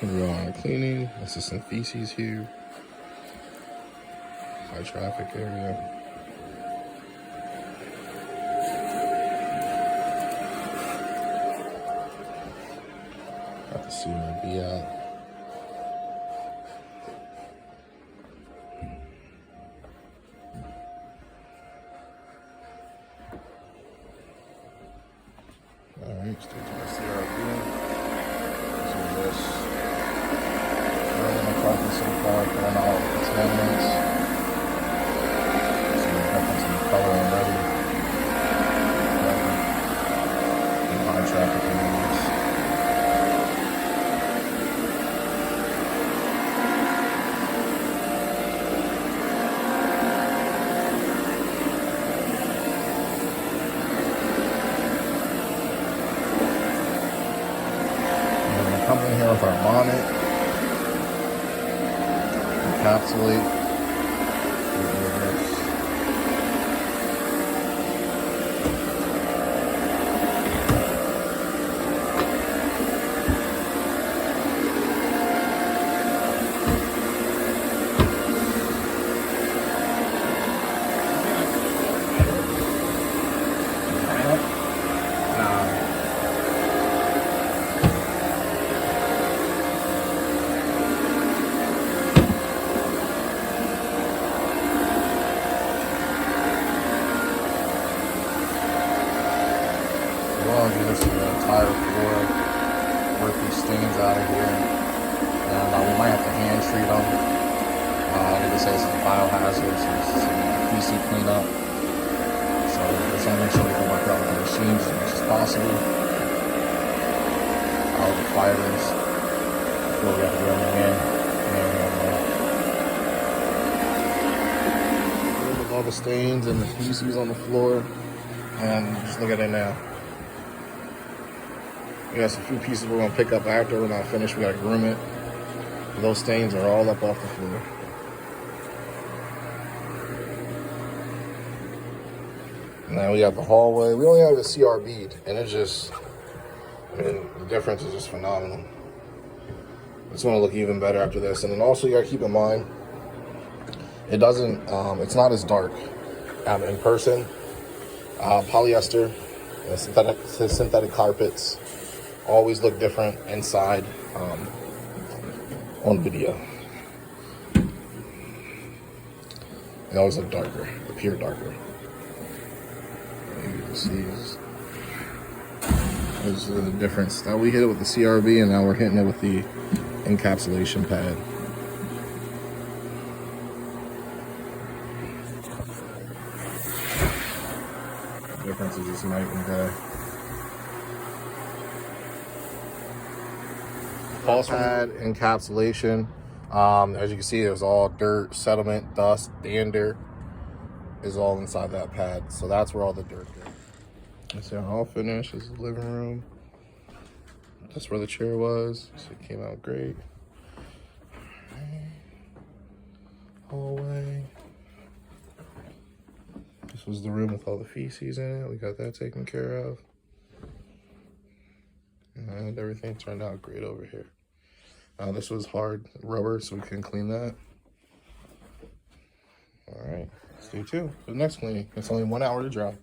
We're on cleaning. This is some feces here. High traffic area. Got the CRB out. Alright, straight to the CRB. So this running across the park, going out contaminants. So we're putting some color already. In high traffic areas. Come in here with our bonnet, encapsulate. Well, get this entire floor, work these stains out of here, and we might have to hand treat them. Like I say, this is a biohazard, so this is a PC cleanup. So we're trying to make sure we can work out with the machines as much as possible. All the fibers, before we have to do everything in. With all the stains and the feces on the floor, and just look at it now. We got some few pieces we're gonna pick up after we're not finished. We gotta groom it. Those stains are all up off the floor. Now we got the hallway. We only have the CRB, and it's just, I mean, the difference is just phenomenal. It's gonna look even better after this. And then also you gotta keep in mind, it doesn't, it's not as dark in person. Polyester, synthetic carpets always look different inside on video. They always look darker, appear darker. You can see there's the difference. Now we hit it with the CRB, and now we're hitting it with the encapsulation pad. The difference is just night and day. Pulse pad encapsulation. As you can see, there's all dirt, sediment, dust, dander is all inside that pad. So that's where all the dirt is. Let's see how all finished. This is the living room. That's where the chair was. So it came out great. Hallway. This was the room with all the feces in it. We got that taken care of. And everything turned out great over here. This was hard rubber, so we couldn't clean that. All right, stay tuned for the next cleaning. It's only 1 hour to dry.